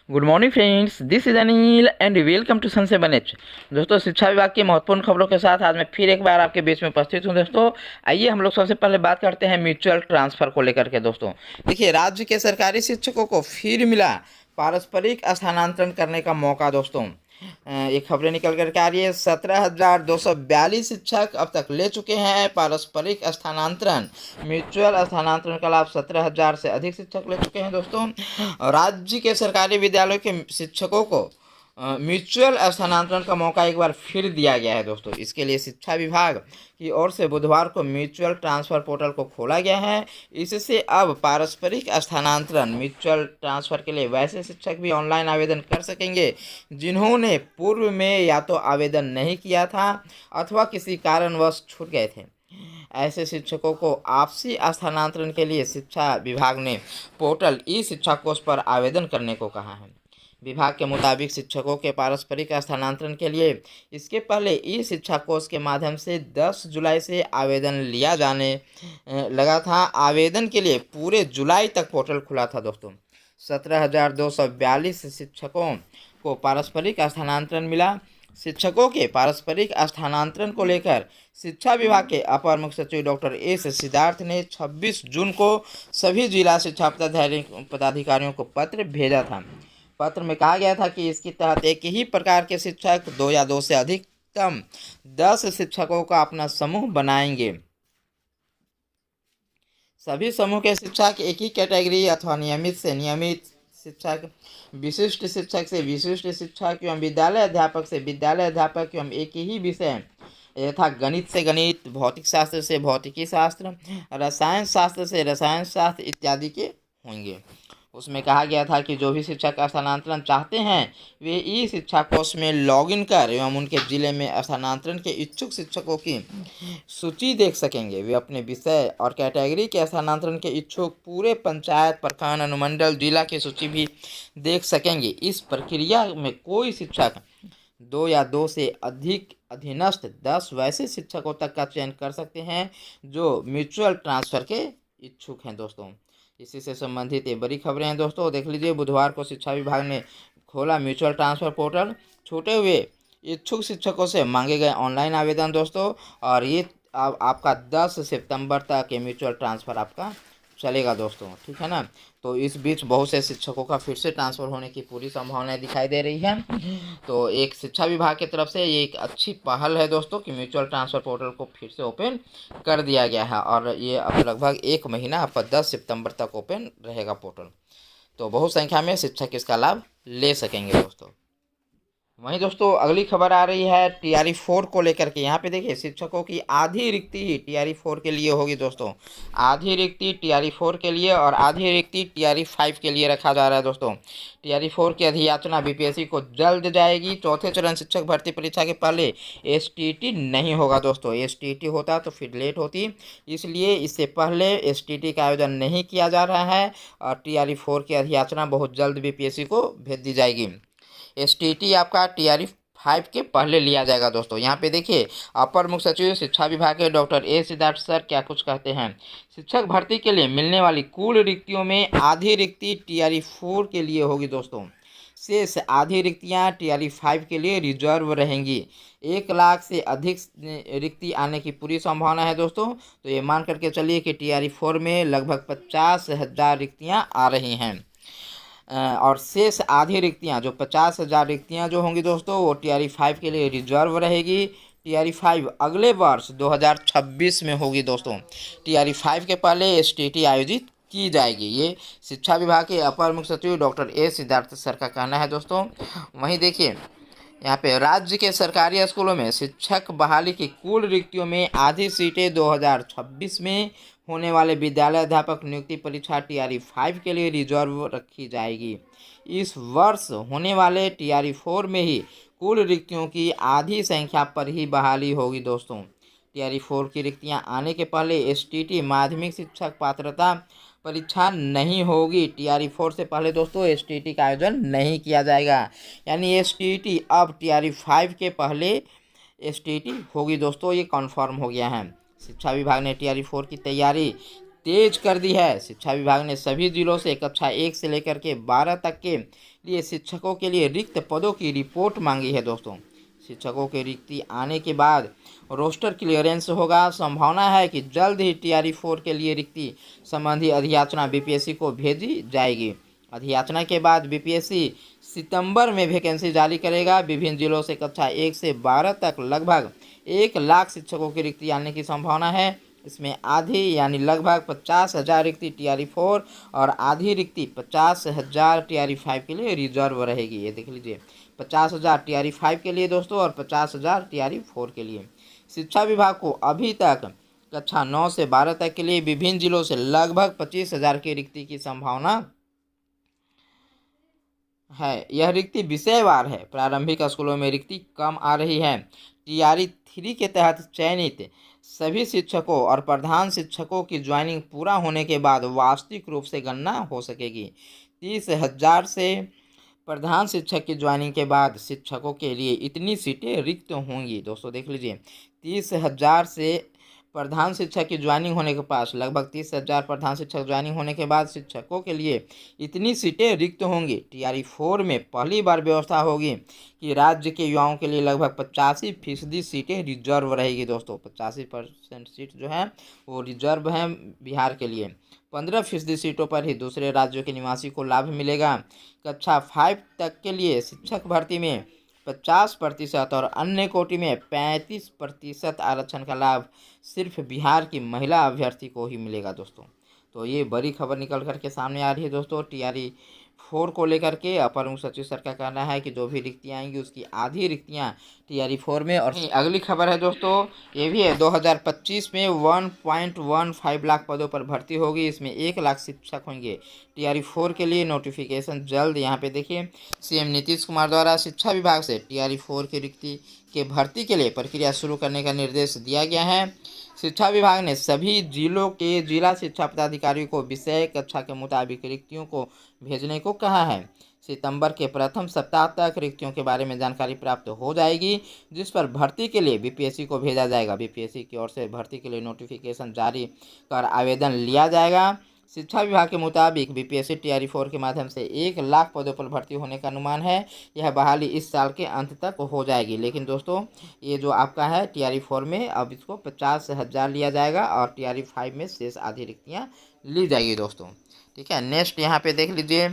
Good morning friends, this is Anil and welcome to sun 7H। दोस्तों, शिक्षा विभाग की महत्वपूर्ण खबरों के साथ आज मैं फिर एक बार आपके बीच में उपस्थित हूं। दोस्तों, आइए हम लोग सबसे पहले बात करते हैं म्यूचुअल ट्रांसफ़र को लेकर के। दोस्तों देखिए, राज्य के सरकारी शिक्षकों को फिर मिला पारस्परिक स्थानांतरण करने का मौका। दोस्तों ये खबरें निकल कर के आ रही है। 17,242 शिक्षक अब तक ले चुके हैं पारस्परिक स्थानांतरण। म्यूचुअल स्थानांतरण का लाभ 17,000 से अधिक शिक्षक ले चुके हैं। दोस्तों, राज्य के सरकारी विद्यालयों के शिक्षकों को म्यूचुअल स्थानांतरण का मौका एक बार फिर दिया गया है। दोस्तों, इसके लिए शिक्षा विभाग की ओर से बुधवार को म्यूचुअल ट्रांसफ़र पोर्टल को खोला गया है। इससे अब पारस्परिक स्थानांतरण म्यूचुअल ट्रांसफ़र के लिए वैसे शिक्षक भी ऑनलाइन आवेदन कर सकेंगे जिन्होंने पूर्व में या तो आवेदन नहीं किया था अथवा किसी कारणवश छूट गए थे। ऐसे शिक्षकों को आपसी स्थानांतरण के लिए शिक्षा विभाग ने पोर्टल ई शिक्षा कोष पर आवेदन करने को कहा है। विभाग के मुताबिक शिक्षकों के पारस्परिक स्थानांतरण के लिए इसके पहले ई शिक्षा कोष के माध्यम से 10 जुलाई से आवेदन लिया जाने लगा था। आवेदन के लिए पूरे जुलाई तक पोर्टल खुला था। दोस्तों, 17,242 शिक्षकों को पारस्परिक स्थानांतरण मिला। शिक्षकों के पारस्परिक स्थानांतरण को लेकर शिक्षा विभाग के अपर मुख्य सचिव डॉक्टर एस सिद्धार्थ ने 26 जून को सभी जिला शिक्षा पदाधिकारियों को पत्र भेजा था। पत्र में कहा गया था कि इसके तहत एक ही प्रकार के शिक्षक 2 या 2 से अधिकतम 10 शिक्षकों का अपना समूह बनाएंगे। सभी समूह के शिक्षक एक ही कैटेगरी अथवा नियमित से नियमित शिक्षक, विशिष्ट शिक्षक से विशिष्ट शिक्षक एवं विद्यालय अध्यापक से विद्यालय अध्यापक एवं एक ही विषय यथा गणित से गणित, भौतिक शास्त्र से भौतिकी शास्त्र, रसायन शास्त्र से रसायन शास्त्र इत्यादि के होंगे। उसमें कहा गया था कि जो भी शिक्षक स्थानांतरण चाहते हैं वे ई शिक्षा कोष में लॉगिन कर एवं उनके जिले में स्थानांतरण के इच्छुक शिक्षकों की सूची देख सकेंगे। वे अपने विषय और कैटेगरी के स्थानांतरण के इच्छुक पूरे पंचायत, प्रखंड, अनुमंडल, जिला की सूची भी देख सकेंगे। इस प्रक्रिया में कोई शिक्षक 2 या 2 से अधिक अधीनस्थ 10 वैसे शिक्षकों तक का चयन कर सकते हैं जो म्यूचुअल ट्रांसफ़र के इच्छुक हैं। दोस्तों, इसी से संबंधित ये बड़ी खबरें हैं। दोस्तों देख लीजिए, बुधवार को शिक्षा विभाग ने खोला म्यूचुअल ट्रांसफ़र पोर्टल। छूटे हुए इच्छुक शिक्षकों से मांगे गए ऑनलाइन आवेदन। दोस्तों, और ये आपका 10 सितंबर तक ये म्यूचुअल ट्रांसफ़र आपका चलेगा। दोस्तों, ठीक है ना। तो इस बीच बहुत से शिक्षकों का फिर से ट्रांसफ़र होने की पूरी संभावनाएं दिखाई दे रही है। तो एक शिक्षा विभाग की तरफ से ये एक अच्छी पहल है दोस्तों कि म्यूचुअल ट्रांसफ़र पोर्टल को फिर से ओपन कर दिया गया है और ये अब लगभग 1 महीना आपका 10 सितंबर तक ओपन रहेगा पोर्टल। तो बहुत संख्या में शिक्षक इसका लाभ ले सकेंगे। दोस्तों, वहीं दोस्तों अगली खबर आ रही है TRE 4 को लेकर के। यहाँ पे देखिए, शिक्षकों की आधी रिक्ति ही TRE 4 के लिए होगी। दोस्तों, आधी रिक्ति TRE 4 के लिए और आधी रिक्ति TRE 5 के लिए रखा जा रहा है। दोस्तों, TRE 4 की अधियाचना BPSC को जल्द जाएगी। चौथे चरण शिक्षक भर्ती परीक्षा के पहले STT नहीं होगा। दोस्तों, STT होता तो फिर लेट होती, इसलिए इससे पहले STT का आयोजन नहीं किया जा रहा है और TRE 4 की अधियाचना बहुत जल्द BPSC को भेज दी जाएगी। STT आपका TRE 5 के पहले लिया जाएगा। दोस्तों, यहाँ पे देखिए, अपर मुख्य सचिव शिक्षा विभाग के डॉक्टर ए सिद्धार्थ सर क्या कुछ कहते हैं। शिक्षक भर्ती के लिए मिलने वाली कुल रिक्तियों में आधी रिक्ति TRE 4 के लिए होगी। दोस्तों, शेष आधी रिक्तियाँ TRE 5 के लिए रिजर्व रहेंगी। 1 लाख से अधिक रिक्ति आने की पूरी संभावना है। दोस्तों, तो ये मान करके चलिए कि TRE 4 में लगभग 50,000 रिक्तियाँ आ रही हैं और शेष आधी रिक्तियां जो 50,000 रिक्तियां जो होंगी दोस्तों वो TRE 5 के लिए रिजर्व रहेगी। TRE 5 अगले वर्ष 2026 में होगी। दोस्तों, TRE 5 के पहले STT आयोजित की जाएगी। ये शिक्षा विभाग के अपर मुख्य सचिव डॉक्टर ए सिद्धार्थ सर का कहना है। दोस्तों, वहीं देखिए, यहाँ पे राज्य के सरकारी स्कूलों में शिक्षक बहाली की कुल रिक्तियों में आधी सीटें 2026 में होने वाले विद्यालय अध्यापक नियुक्ति परीक्षा TRE 5 के लिए रिजर्व रखी जाएगी। इस वर्ष होने वाले TRE 4 में ही कुल रिक्तियों की आधी संख्या पर ही बहाली होगी। दोस्तों, TRE 4 की रिक्तियां आने के पहले STT माध्यमिक शिक्षक पात्रता परीक्षा नहीं होगी। TRE 4 से पहले दोस्तों STT का आयोजन नहीं किया जाएगा, यानी STT अब TRE 5 के पहले STT होगी। दोस्तों, ये कन्फर्म हो गया है। शिक्षा विभाग ने TRE 4 की तैयारी तेज कर दी है। शिक्षा विभाग ने सभी जिलों से कक्षा 1 से लेकर के 12 तक के लिए शिक्षकों के लिए रिक्त पदों की रिपोर्ट मांगी है दोस्तों। शिक्षकों की रिक्ति आने के बाद रोस्टर क्लियरेंस होगा। संभावना है कि जल्द ही TRE 4 के लिए रिक्ति संबंधी अधियाचना BPSC को भेजी जाएगी। अधियाचना के बाद BPSC सितंबर में वैकेंसी जारी करेगा। विभिन्न जिलों से कक्षा 1 से 12 तक लगभग 1 लाख शिक्षकों की रिक्ति आने की संभावना है। इसमें आधी यानी लगभग 50,000 रिक्ति TRE 4 और आधी रिक्ति 50,000 TRE 5 के लिए रिजर्व रहेगी। ये देख लीजिए, 50,000 TRE 5 के लिए दोस्तों और 50,000 TRE 4 के लिए। शिक्षा विभाग को अभी तक कक्षा 9 से 12 तक के लिए विभिन्न जिलों से लगभग 25,000 की रिक्ति की संभावना है। यह रिक्ति विषयवार है। प्रारंभिक स्कूलों में रिक्ति कम आ रही है। TRE 3 के तहत चयनित सभी शिक्षकों और प्रधान शिक्षकों की ज्वाइनिंग पूरा होने के बाद वास्तविक रूप से गणना हो सकेगी। 30,000 से प्रधान शिक्षक की ज्वाइनिंग के बाद शिक्षकों के लिए इतनी सीटें रिक्त होंगी। दोस्तों देख लीजिए, 30,000 से प्रधान शिक्षक की ज्वाइनिंग होने के पास लगभग 30,000 प्रधान शिक्षक ज्वाइनिंग होने के बाद शिक्षकों के लिए इतनी सीटें रिक्त होंगी। TRE 4 में पहली बार व्यवस्था होगी कि राज्य के युवाओं के लिए लगभग 85% सीटें रिजर्व रहेगी। दोस्तों 85% सीट जो है वो रिजर्व हैं बिहार के लिए। 15% सीटों पर ही दूसरे राज्यों के निवासी को लाभ मिलेगा। कक्षा 5 तक के लिए शिक्षक भर्ती में 50% और अन्य कोटि में 35% आरक्षण का लाभ सिर्फ बिहार की महिला अभ्यर्थी को ही मिलेगा दोस्तों। तो ये बड़ी खबर निकल कर के सामने आ रही है दोस्तों। TRE 4 को लेकर के अपर मुख्य सचिव सर का कहना है कि जो भी रिक्तियाँ आएंगी उसकी आधी रिक्तियाँ TRE 4 में। और अगली खबर है दोस्तों, ये भी है, 2025 में 1.15 लाख पदों पर भर्ती होगी। इसमें 1 लाख शिक्षक होंगे। TRE 4 के लिए नोटिफिकेशन जल्द। यहाँ पे देखिए, CM नीतीश कुमार द्वारा शिक्षा विभाग से TRE 4 की रिक्ति के भर्ती के लिए प्रक्रिया शुरू करने का निर्देश दिया गया है। शिक्षा विभाग ने सभी जिलों के जिला शिक्षा पदाधिकारियों को विषय कक्षा के मुताबिक रिक्तियों को भेजने को कहा है। सितंबर के प्रथम सप्ताह तक रिक्तियों के बारे में जानकारी प्राप्त हो जाएगी, जिस पर भर्ती के लिए BPSC को भेजा जाएगा। BPSC की ओर से भर्ती के लिए नोटिफिकेशन जारी कर आवेदन लिया जाएगा। शिक्षा विभाग के मुताबिक BPSC TRE 4 के माध्यम से 1 लाख पदों पर भर्ती होने का अनुमान है। यह बहाली इस साल के अंत तक हो जाएगी। लेकिन दोस्तों ये जो आपका है TRE 4 में अब इसको 50,000 लिया जाएगा और TRE 5 में शेष आधी रिक्तियाँ ली जाएगी दोस्तों। ठीक है, नेक्स्ट यहाँ पे देख लीजिए,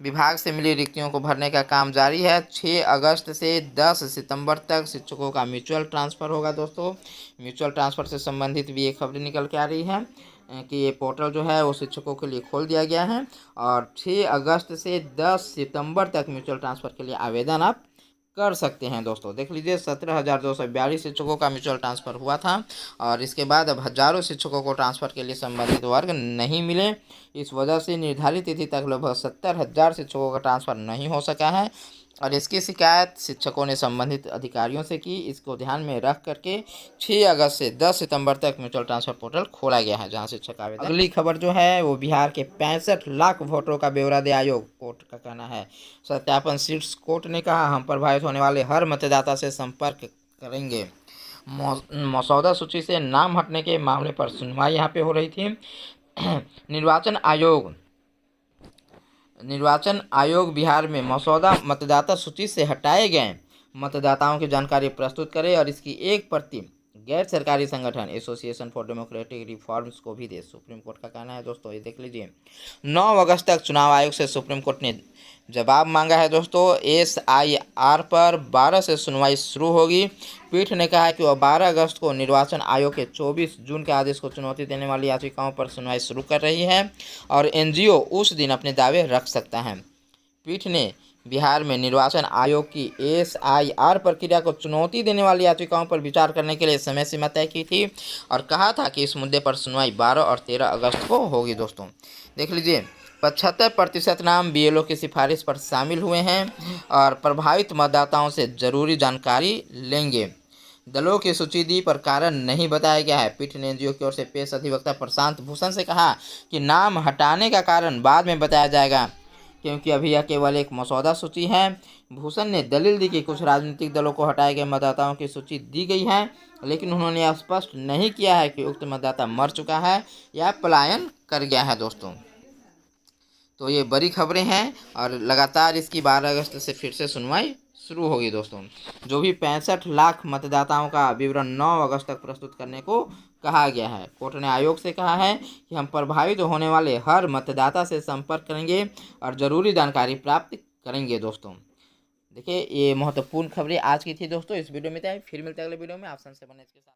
विभाग से मिली रिक्तियों को भरने का काम जारी है। 6 अगस्त से 10 सितंबर तक शिक्षकों का म्यूचुअल ट्रांसफ़र होगा दोस्तों। म्यूचुअल ट्रांसफ़र से संबंधित भी एक खबर निकल के आ रही है कि ये पोर्टल जो है वो शिक्षकों के लिए खोल दिया गया है और 6 अगस्त से 10 सितंबर तक म्यूचुअल ट्रांसफ़र के लिए आवेदन आप कर सकते हैं दोस्तों। देख लीजिए, 17,242 शिक्षकों का म्यूचुअल ट्रांसफ़र हुआ था और इसके बाद अब हजारों शिक्षकों को ट्रांसफ़र के लिए संबंधित वर्ग नहीं मिले। इस वजह से निर्धारित तिथि तक लगभग 70,000 शिक्षकों का ट्रांसफ़र नहीं हो सका है और इसकी शिकायत शिक्षकों ने संबंधित अधिकारियों से की। इसको ध्यान में रख करके 6 अगस्त से 10 सितंबर तक म्यूचुअल ट्रांसफ़र पोर्टल खोला गया है, जहां शिक्षक आवेदन। अगली खबर जो है वो बिहार के 65 लाख वोटरों का ब्यौरा दे आयोग। कोर्ट का कहना है, सत्यापन शीर्ष कोर्ट ने कहा, हम प्रभावित होने वाले हर मतदाता से संपर्क करेंगे। मसौदा सूची से नाम हटने के मामले पर सुनवाई यहाँ पे हो रही थी। निर्वाचन आयोग बिहार में मसौदा मतदाता सूची से हटाए गए मतदाताओं की जानकारी प्रस्तुत करे और इसकी एक प्रति गैर सरकारी संगठन एसोसिएशन फॉर डेमोक्रेटिक रिफॉर्म्स को भी दे, सुप्रीम कोर्ट का कहना है दोस्तों। ये देख लीजिए, 9 अगस्त तक चुनाव आयोग से सुप्रीम कोर्ट ने जवाब मांगा है दोस्तों। SIR पर 12 से सुनवाई शुरू होगी। पीठ ने कहा है कि वह 12 अगस्त को निर्वाचन आयोग के 24 जून के आदेश को चुनौती देने वाली याचिकाओं पर सुनवाई शुरू कर रही है और NGO उस दिन अपने दावे रख सकता है। पीठ ने बिहार में निर्वाचन आयोग की SIR प्रक्रिया को चुनौती देने वाली याचिकाओं पर विचार करने के लिए समय सीमा तय की थी और कहा था कि इस मुद्दे पर सुनवाई 12 और 13 अगस्त को होगी दोस्तों। देख लीजिए, 75% नाम BLO की सिफारिश पर शामिल हुए हैं और प्रभावित मतदाताओं से जरूरी जानकारी लेंगे। दलों की सूची दी पर कारण नहीं बताया गया है। पीठ ने NGO की ओर से पेश अधिवक्ता प्रशांत भूषण से कहा कि नाम हटाने का कारण बाद में बताया जाएगा। क्योंकि अभी यह केवल एक मसौदा सूची है। भूषण ने दलील दी कि कुछ राजनीतिक दलों को हटाए गए मतदाताओं की सूची दी गई है, लेकिन उन्होंने यह स्पष्ट नहीं किया है कि उक्त मतदाता मर चुका है या पलायन कर गया है दोस्तों। तो ये बड़ी खबरें हैं और लगातार इसकी 12 अगस्त से फिर से सुनवाई शुरू होगी दोस्तों। जो भी 65 लाख मतदाताओं का विवरण 9 अगस्त तक प्रस्तुत करने को कहा गया है। कोर्ट ने आयोग से कहा है कि हम प्रभावित होने वाले हर मतदाता से संपर्क करेंगे और ज़रूरी जानकारी प्राप्त करेंगे दोस्तों। देखिए, ये महत्वपूर्ण खबरें आज की थी दोस्तों। इस वीडियो में फिर मिलते हैं अगले वीडियो में। आप सबसे बने इसके साथ।